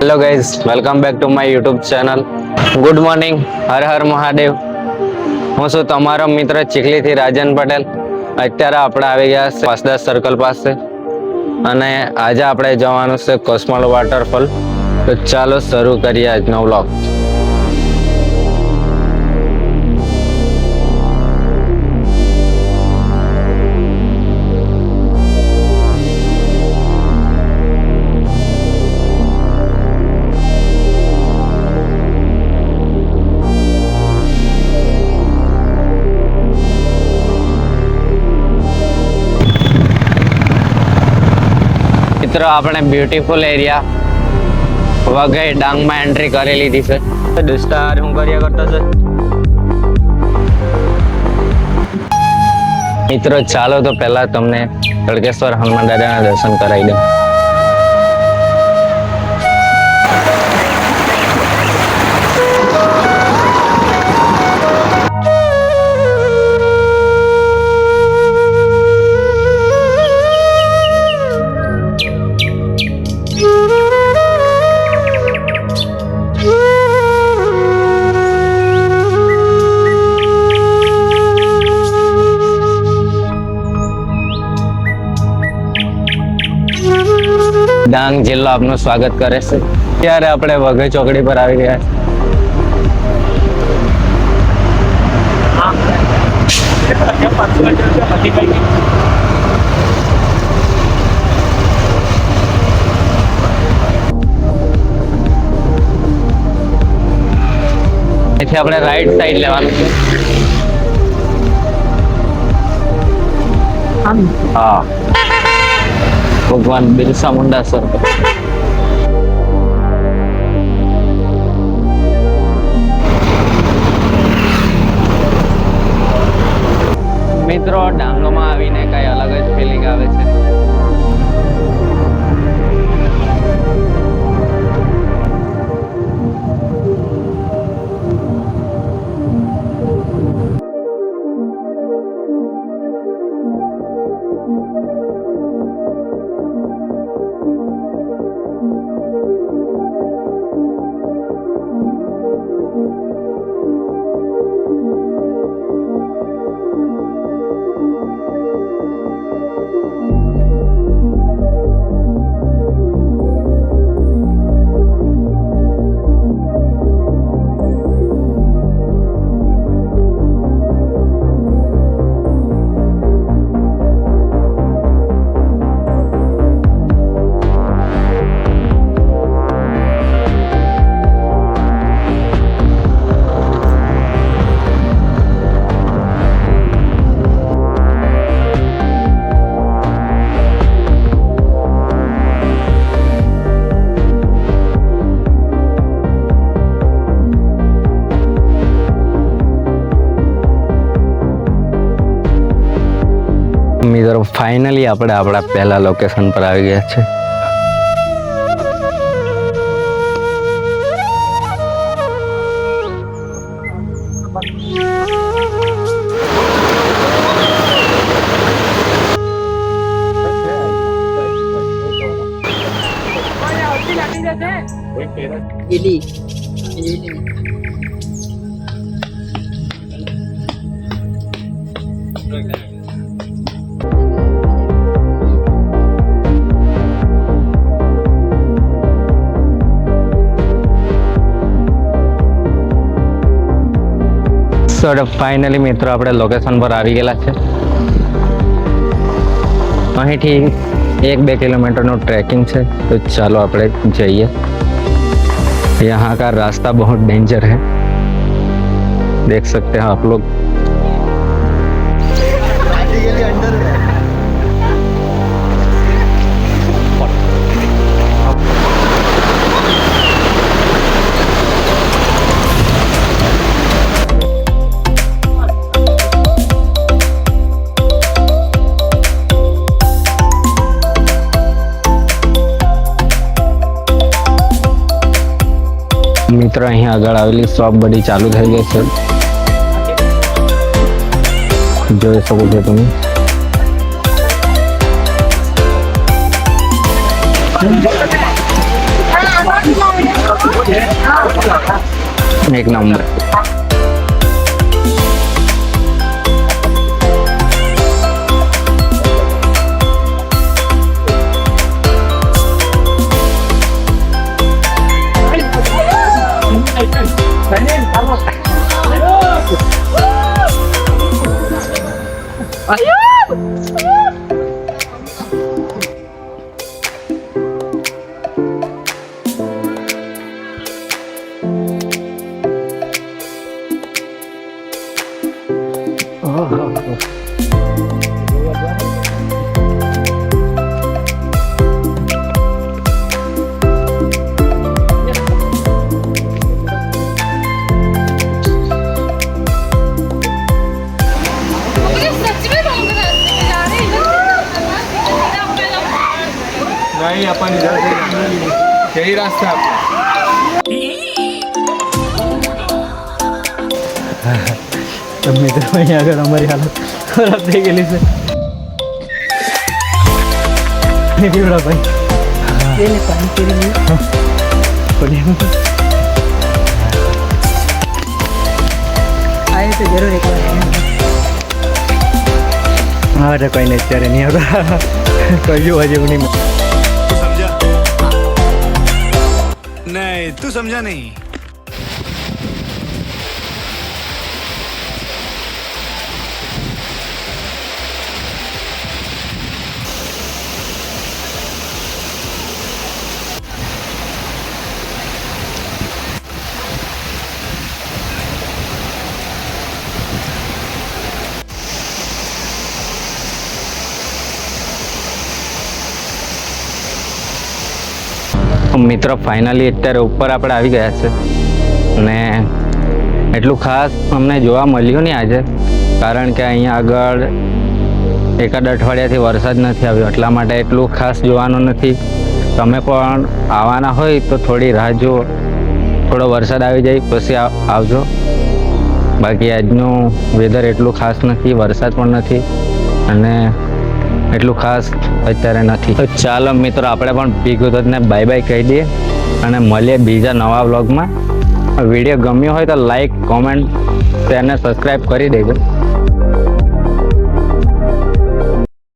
Hello guys, welcome back to my YouTube channel. Good morning, Har Har Mahadev. હું છું તમારો મિત્ર ચીખલીથી રાજન પટેલ. અત્યારે આપણે આવી ગયા વાસદા સર્કલ પાસે અને આજે આપણે જવાનું છે કોસમલ વોટરફોલ. તો ચાલો શરૂ કરીએ આજનો વ્લોગ. મિત્રો આપણે બ્યુટીફુલ એરિયા વઘઈ ડાંગમાં એન્ટ્રી કરી લીધી છે. દોસ્તાર હું કર્યા કરતો છે મિત્રો. ચાલો તો પહેલા તમને તડકેશ્વર હનુમાન દાદાના દર્શન કરાવી દઉં. ડાંગ જિલ્લો આપનું સ્વાગત કરે છે. ત્યારે આપણે વઘઈ ચોકડી પર આવી ગયા છે. આપણે રાઈટ સાઈડ લેવાનું છે. હા, ભગવાન બિરસા મુંડા સર્કલ. મિત્રો ડાંગમાં આવીને કઈ અલગ જ ફિલિંગ આવે છે. મિત્રો ફાઇનલી આપણે આપણા પહેલા લોકેશન પર આવી ગયા છે. ફાઇનલી મિત્રો આપણે લોકેશન પર આવી ગયેલા છે. અહીંથી 1-2 કિલોમીટરનું ટ્રેકિંગ છે. તો ચાલો આપણે જઈએ. यहाँ का रास्ता बहुत डेंजर है, देख सकते हैं आप लोग. મિત્રો અહીંયા આગળ આવેલી શોપ બધી ચાલુ થઈ ગઈ છે, જોઈ શકો છો તમે. એક નંબર. नहीं अपन इधर से यही रास्ता તો મિત્રો અહીંયા આગળ અમારી હાલત ખરાબ થઈ ગયેલી છે. પીવડા ભાઈ હા તો કઈ નહીં અત્યારે નહીં આવતા કહ્યું હજી એવું નહીં. नहीं तू समझा नहीं. મિત્રો ફાઇનલી અત્યારે ઉપર આપણે આવી ગયા છે અને એટલું ખાસ અમને જોવા મળ્યું નહીં આજે, કારણ કે અહીંયા આગળ એકાદ અઠવાડિયાથી વરસાદ નથી આવ્યો, એટલા માટે એટલું ખાસ જોવાનું નથી. તમે પણ આવવાના હોય તો થોડી રાહ જુઓ, થોડો વરસાદ આવી જાય પછી આવજો. બાકી આજનું વેધર એટલું ખાસ નથી, વરસાદ પણ નથી અને એટલું ખાસ અત્યારે નથી. તો ચાલો મિત્રો આપણે પણ ભીગુતને બાય બાય કહી દઈએ અને મળીએ બીજા નવા વ્લોગમાં. વિડીયો ગમ્યો હોય તો લાઈક, કોમેન્ટ, શેર અને સબસ્ક્રાઈબ કરી દેજો.